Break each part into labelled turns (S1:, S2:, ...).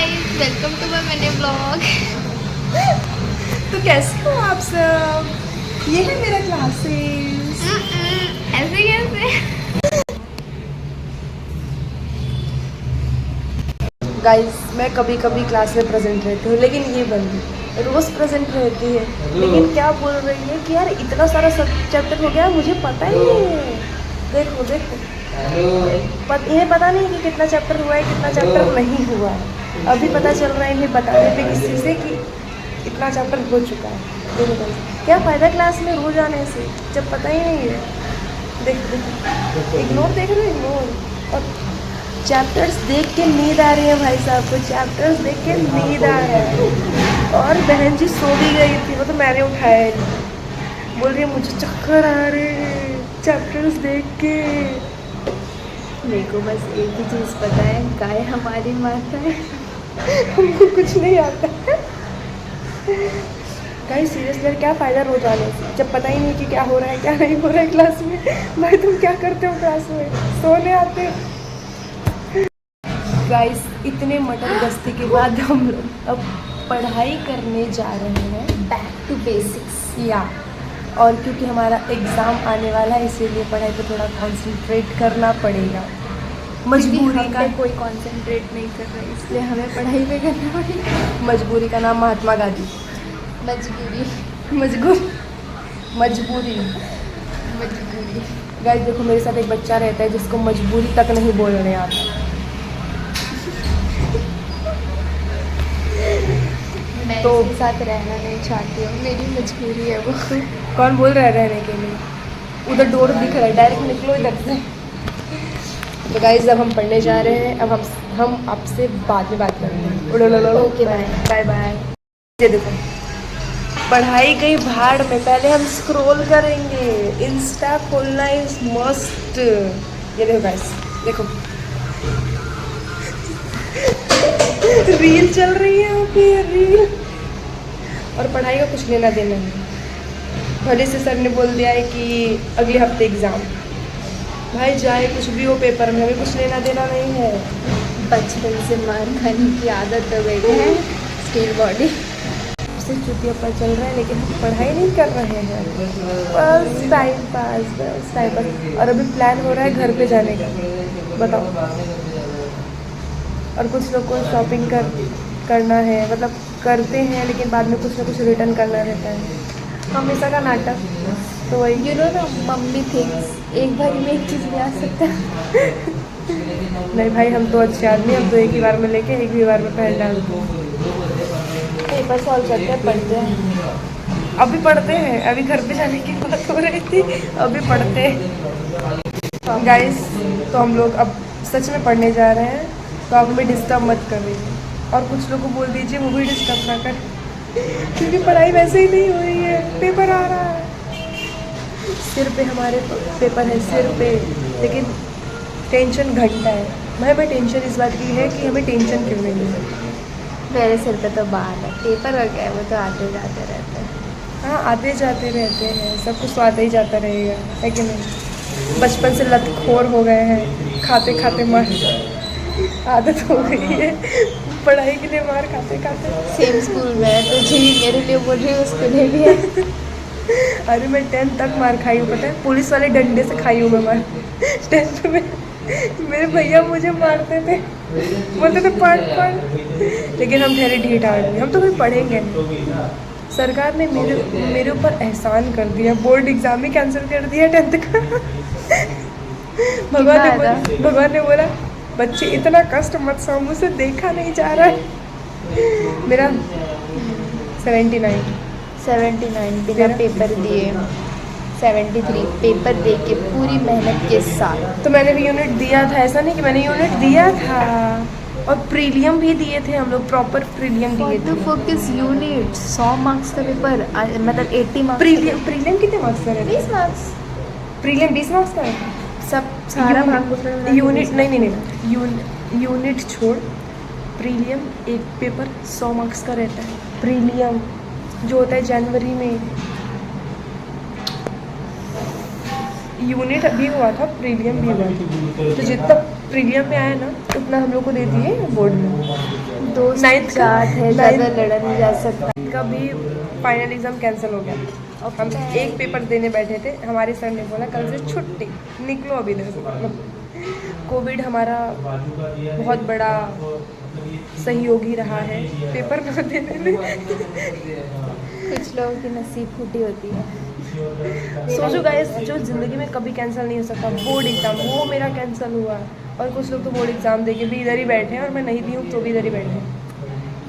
S1: Guys, welcome to my mini blog.
S2: तो कैसे हो आप सब? ये है मेरा क्लासेस।
S1: ऐसे कैसे?
S2: गाइस, मैं कभी कभी क्लास में प्रेजेंट रहती हूँ, लेकिन ये बंदी रोज प्रेजेंट रहती है। लेकिन क्या बोल रही है कि यार इतना सारा सब चैप्टर हो गया, मुझे पता ही नहीं है। देखो देखो, इन्हें पता नहीं कि कितना चैप्टर हुआ है, कितना चैप्टर नहीं हुआ है। अभी पता चल रहा है इन्हें बताने पे किसी से कि इतना चैप्टर हो चुका है। देखो गाइस, क्या फ़ायदा क्लास में रोज आने से जब पता ही नहीं है। देखो देखो, इग्नोर देख रहे हो, इग्नोर। और चैप्टर्स देख के नींद आ रही है भाई साहब को, चैप्टर्स देख के नींद आ रहा है। और बहन जी सो भी गई थी, वो तो मैंने उठाया नहीं। बोल रही है मुझे चक्कर आ रहे हैं चैप्टर्स देख के।
S1: मेरे को बस एक ही चीज़ पता है, गाय हमारी माता है।
S2: हमको कुछ नहीं आता है। गाइस सीरियसली यार, क्या फ़ायदा रोज आने से जब पता ही नहीं कि क्या हो रहा है क्या नहीं हो रहा है क्लास में। भाई तुम क्या करते हो क्लास में? सोने आते हो? गाइस, इतने मटर गश्ती के बाद हम लोग अब पढ़ाई करने जा रहे हैं,
S1: बैक टू बेसिक्स।
S2: या और क्योंकि हमारा एग्ज़ाम आने वाला है, इसीलिए पढ़ाई पे थोड़ा कंसंट्रेट करना पड़ेगा। मजबूरी का
S1: कोई कंसंट्रेट नहीं कर रहा है, इसलिए हमें पढ़ाई पे करना पड़ेगा।
S2: मजबूरी का नाम महात्मा गांधी।
S1: मजबूरी।
S2: मजबूरी।
S1: मजबूरी।
S2: गाइस देखो, मेरे साथ एक बच्चा रहता है जिसको मजबूरी तक नहीं बोलने आता।
S1: मैं
S2: तो
S1: इसके साथ रहना नहीं चाहती हूँ, मेरी मजबूरी है वो।
S2: कौन बोल रहा है रहने के लिए? उधर डोर दिख रहा है, डायरेक्ट निकलो इधर से। तो गाइस, अब हम पढ़ने जा रहे हैं। अब हम आपसे बाद में बात करते हैं।
S1: Okay, bye.
S2: Bye bye. ये देखो, पढ़ाई गई भाड़ में, पहले हम स्क्रॉल करेंगे। इंस्टा खोलना इज मस्ट। ये देखो गाइस, देखो रील चल रही है यहाँ पे, रील। और पढ़ाई का कुछ लेना देना नहीं। भले से सर ने बोल दिया है कि अगले हफ्ते एग्ज़ाम। भाई जाए कुछ भी हो पेपर में, हमें कुछ लेना देना नहीं है।
S1: बचपन से मार खाने की आदत हो गई है, स्टील बॉडी।
S2: से छुट्टियाँ पर चल रहा है, लेकिन हम पढ़ाई नहीं कर रहे हैं, बस टाइम पास, बस टाइम पास। और अभी प्लान हो रहा है घर पे जाने का, बताओ। और कुछ लोग को शॉपिंग करना है, मतलब करते हैं, लेकिन बाद में कुछ ना कुछ रिटर्न करना रहता है, हमेशा का नाटक। तो वही
S1: यू नो ना, मम्मी थिंग्स एक बार में एक चीज़ ले आ सकता है।
S2: नहीं भाई, हम तो अच्छे आदमी, हम तो एक ही बार में लेके एक ही बार में पहन डालते हैं। पेपर सॉल्व करते हैं, पढ़ते हैं। अभी पढ़ते हैं, अभी घर पे जाने की बात हो रही थी, अभी पढ़ते हैं गाइस। तो हम लोग अब सच में पढ़ने जा रहे हैं, तो आप हमें डिस्टर्ब मत कर रही। और कुछ लोग को बोल दीजिए वो भी डिस्टर्ब ना कर, क्योंकि पढ़ाई वैसे ही नहीं हो रही है, पेपर आ रहा है। सिर पे हमारे पेपर है, सिर पे, लेकिन टेंशन घंटा है। मैं टेंशन इस बात की है कि हमें टेंशन क्यों नहीं है।
S1: मेरे सिर पे तो बाल है, पेपर हो गया है, वो तो आते जाते रहते हैं।
S2: हाँ, आते जाते रहते हैं, सब कुछ तो आता ही जाता रहेगा, है कि नहीं? बचपन से लतखोर हो गए हैं, खाते खाते मार आदत हो गई है, पढ़ाई के लिए मार खाते खाते।
S1: सेम स्कूल में है, तो जी मेरे लिए बोल रही हूँ, उसके लिए भी है।
S2: अरे मैं 10th तक मार खाई हूँ, पता है? पुलिस वाले डंडे से खाई हूँ मैं मार। 10th में मेरे भैया मुझे मारते थे, बोलते थे पढ़। लेकिन हम ठहरे ढीठ आदमी, हम तो फिर पढ़ेंगे नहीं। सरकार ने मेरे ऊपर एहसान कर दिया, बोर्ड एग्ज़ाम ही कैंसिल कर दिया 10th का। भगवान ने बोला बच्चे इतना कष्ट मत सहो, मुझसे देखा नहीं जा रहा है। मेरा
S1: 79 बिना पेपर दिए, 73 पेपर दे के पूरी मेहनत के साथ।
S2: तो मैंने भी यूनिट दिया था, ऐसा नहीं कि मैंने यूनिट दिया था। और प्रीलियम भी दिए थे हम लोग, प्रॉपर प्रीलियम दिए थे।
S1: फोकस यूनिट 100 मार्क्स का पेपर, मतलब 80 मार्क्स।
S2: प्रीलियम कितने मार्क्स का रहता है?
S1: 20 मार्क्स।
S2: प्रीलियम 20 मार्क्स का है।
S1: सब सारा भाग
S2: यूनिट नहीं, यूनिट छोड़, प्रीलियम एक पेपर 100 मार्क्स का रहता है। प्रीलियम जो होता है जनवरी में, यूनिट भी हुआ था, प्रीलियम भी हुआ था। तो जितना प्रीलियम में आया ना, उतना हम लोग को दे दिए बोर्ड में।
S1: दोस्त
S2: Ninth का-
S1: जात है, ज़्यादा
S2: ninth-
S1: लड़ा नहीं जा सकता।
S2: कभी फाइनल एग्ज़ाम कैंसिल हो गया। हम एक पेपर देने बैठे थे, हमारे सर ने बोला कल से छुट्टी, निकलो अभी इधर से। कोविड हमारा बहुत बड़ा सहयोगी रहा है पेपर न देने में।
S1: कुछ लोगों की नसीब फूटी होती है।
S2: सोचो गाइस, जो ज़िंदगी में कभी कैंसिल नहीं हो सकता, बोर्ड एग्ज़ाम, वो मेरा कैंसिल हुआ। और कुछ लोग तो बोर्ड एग्ज़ाम दे के भी इधर ही बैठे हैं, और मैं नहीं दी हूँ तो भी इधर ही बैठे हैं।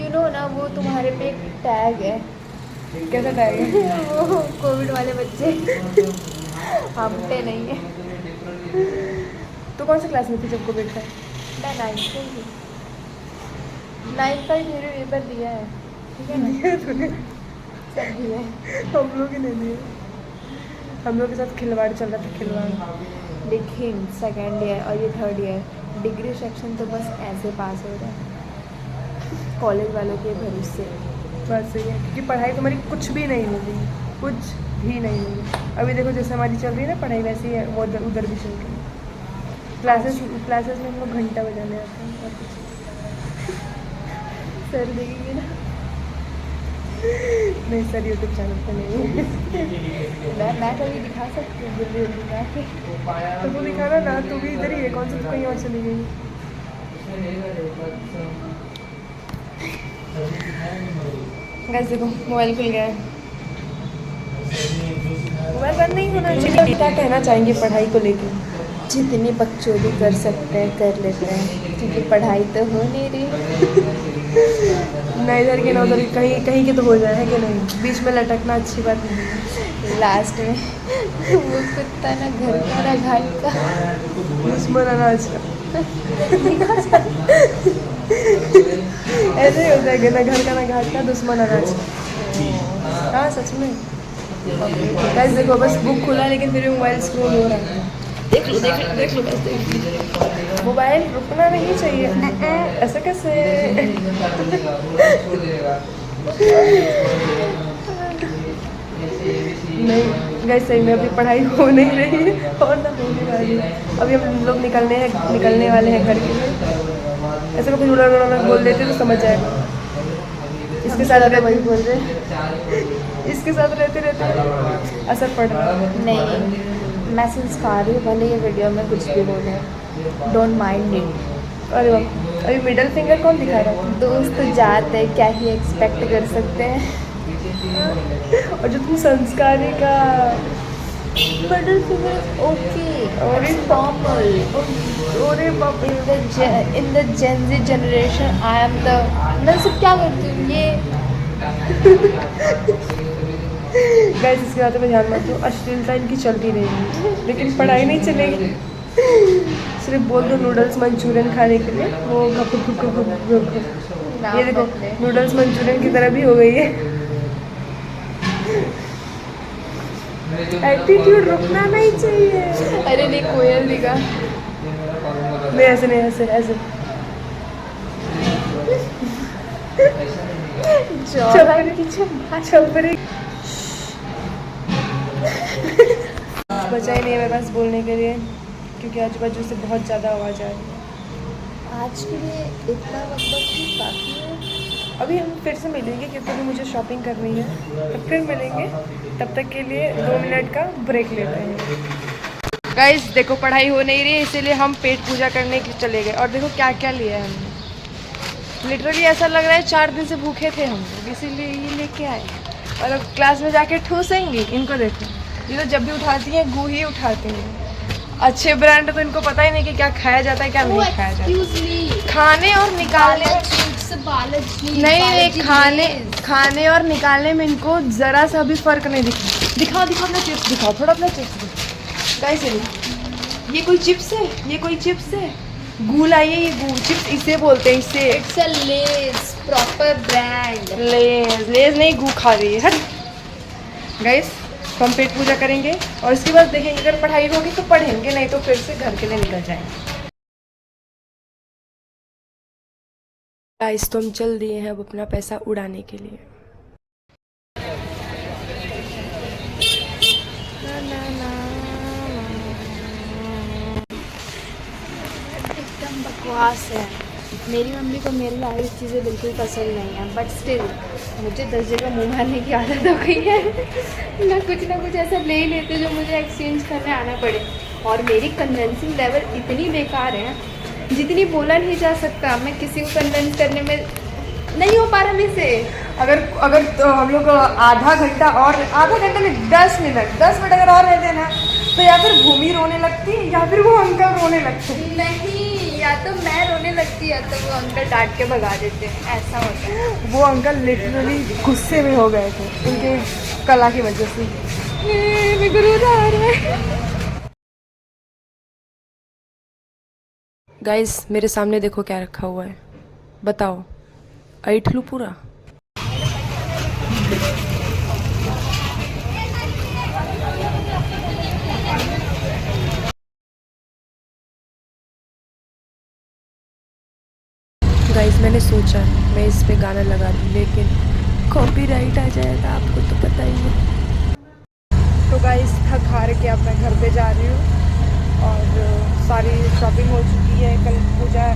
S1: यू नो ना, वो तुम्हारे पे एक टैग है।
S2: कैसा टाइम है?
S1: वो कोविड वाले बच्चे हम पे नहीं है।
S2: तो कौन सी क्लास में थी जब कोविड था?
S1: मैं 9th से ही 9th का ही मेरे पेपर दिया है, ठीक है ना? सब दिया है।
S2: हम लोग ही नहीं दिए। हम लोग के साथ खिलवाड़ चल रहा था, खिलवाड़।
S1: लेकिन सेकेंड ईयर और ये थर्ड ईयर डिग्री सेक्शन तो बस ऐसे पास हो रहा है कॉलेज वालों के भरोसे।
S2: बात सही है, क्योंकि पढ़ाई तो हमारी कुछ भी नहीं होगी, कुछ भी नहीं होगी। अभी देखो जैसे हमारी चल रही है ना पढ़ाई, वैसे ही है, वो उधर भी चल रही है। क्लासेस में हम लोग घंटा बजाने आते हैं और कुछ
S1: सर देखेंगे ना,
S2: नहीं। सर यूट्यूब चैनल पे नहीं है।
S1: मैं कभी दिखा सकती हूँ जल्दी जल्दी दिखा के।
S2: तो तू दिखाना ना, तू भी इधर ही है, कौन सा तू कहीं और चली गई? गाइस देखो, मोबाइल खुल गया है। मोबाइल बंद नहीं होना चाहिए। क्या कहना चाहेंगे पढ़ाई को लेके?
S1: जितनी बकचोदी कर सकते हैं कर लेते हैं, क्योंकि पढ़ाई तो हो नहीं रही।
S2: ना इधर के ना उधर के, कहीं कहीं के तो हो जाए, है कि नहीं? बीच में लटकना अच्छी बात नहीं है।
S1: लास्ट में वो कुत्ता ना घर का ना घाट का।
S2: दुश्मन अनाज का। ऐसे ही होता है कि ना घर का ना घाट का, दुश्मन अनाज का। हाँ सच में। गाइस देखो, बस बुक खुला लेकिन फिर भी मोबाइल स्क्रॉल हो रहा है। देख लो देख लो देख लो, बस देख लो। मोबाइल रुकना नहीं चाहिए। ऐसा कैसे? नहीं गाइस, सही में अभी पढ़ाई हो नहीं रही है और ना होने वाली है। अभी हम लोग निकलने वाले हैं घर के लिए। ऐसे कुछ उड़ा उड़ा बोल देते तो समझ जाएगा। इसके साथ
S1: वही बोल रहे
S2: इसके साथ रहते रहते असर पड़ रहा है।
S1: नहीं, मैं संस्कारी हूँ, भले ये वीडियो में कुछ भी बोले, डोंट माइंड इट।
S2: अरे वाह, अभी मिडल फिंगर कौन दिखा रहा है?
S1: दोस्त जाते हैं, क्या ही एक्सपेक्ट कर सकते हैं।
S2: और जो तुम संस्कारी का
S1: मिडल फिंगर ओके और नॉर्मल।
S2: अरे बाप रे।
S1: In the Gen Z generation I am the, मैं सब क्या करती हूँ ये।
S2: गाइस इसकी बातों में ध्यान मत दो, अश्लीलता इनकी चलती रहेगी, लेकिन पढ़ाई नहीं चलेगी। सिर्फ बोल दो नूडल्स मंचूरियन खाने के लिए, वो घप घप घप घप घप। ये देखो नूडल्स मंचूरियन की तरह भी हो गई है। एटीट्यूड रुकना नहीं चाहिए।
S1: अरे नहीं, कोयल दिखा।
S2: नहीं ऐसे नहीं, ऐसे ऐसे। छपरी बचा ही नहीं है मेरे पास बोलने के लिए, क्योंकि आजू बाजू से बहुत ज़्यादा आवाज़ आ रही है।
S1: आज के लिए इतना मतलब कि काफ़ी है।
S2: अभी हम फिर से मिलेंगे क्योंकि अभी मुझे शॉपिंग करनी है, तो फिर मिलेंगे। तब तक के लिए 2 मिनट का ब्रेक लेते हैं। गाइस देखो, पढ़ाई हो नहीं रही, इसीलिए हम पेट पूजा करने के चले गए। और देखो क्या क्या लिया है हमने। लिटरली ऐसा लग रहा है 4 दिन से भूखे थे हम लोग, इसीलिए ये लेके आए। और अब क्लास में जाके ठूसेंगी। इनको देखो, ये तो जब भी उठाती हैं गू ही उठाती हैं। अच्छे ब्रांड तो इनको पता ही नहीं कि क्या खाया जाता है क्या नहीं खाया जाता है। खाने और निकालने नहीं, खाने और निकालने में इनको ज़रा सा भी फ़र्क नहीं दिखा। दिखाओ दिखाओ अपना चिप्स, दिखाओ थोड़ा अपना चिप्स दिखाओ। कैसे ये कोई चिप्स है? ये कोई चिप्स है? गू लाइए, ये गू चिप्स इसे बोलते हैं, इसे।
S1: It's a Lay's proper brand.
S2: Lay's नहीं, गू खा रही है। हट गाइस, हम पेट पूजा करेंगे और इसके बाद देखेंगे, अगर पढ़ाई होगी तो पढ़ेंगे, नहीं तो फिर से घर के लिए निकल जाएंगे। गाइस तो हम चल दिए हैं अब अपना पैसा उड़ाने के लिए।
S1: एकदम बकवास है। मेरी मम्मी को मेरे लाइव चीज़ें बिल्कुल पसंद नहीं है, बट स्टिल मुझे 10 जगह मुँह मारने की आदत हो गई है। ना कुछ ऐसा ले ही लेते जो मुझे एक्सचेंज करने आना पड़े। और मेरी कन्विंसिंग लेवल इतनी बेकार है जितनी बोला नहीं जा सकता। मैं किसी को कन्विंस करने में नहीं हो पा रहा मेरे से।
S2: अगर तो हम लोग आधा घंटा नहीं 10 मिनट अगर और रहते ना, तो या फिर भूमि रोने लगती या फिर वो अंकल रोने लगते।
S1: नहीं, या तो मैं रोने लगती या तो वो अंकल डांट के भगा देते, ऐसा होता है।
S2: वो अंकल लिटरली गुस्से में हो गए थे उनके कला की वजह से।
S1: मेरे को रोना आ रहा है।
S2: गाइस मेरे सामने देखो क्या रखा हुआ है, बताओ ऐठ लूं पूरा। गाइस मैंने सोचा मैं इस पे गाना लगा दूं, लेकिन कॉपीराइट आ जाएगा, आपको तो पता ही है। तो गाइस थक हार के अब मैं घर पे जा रही हूँ और सारी शॉपिंग हो चुकी है। कल पूजा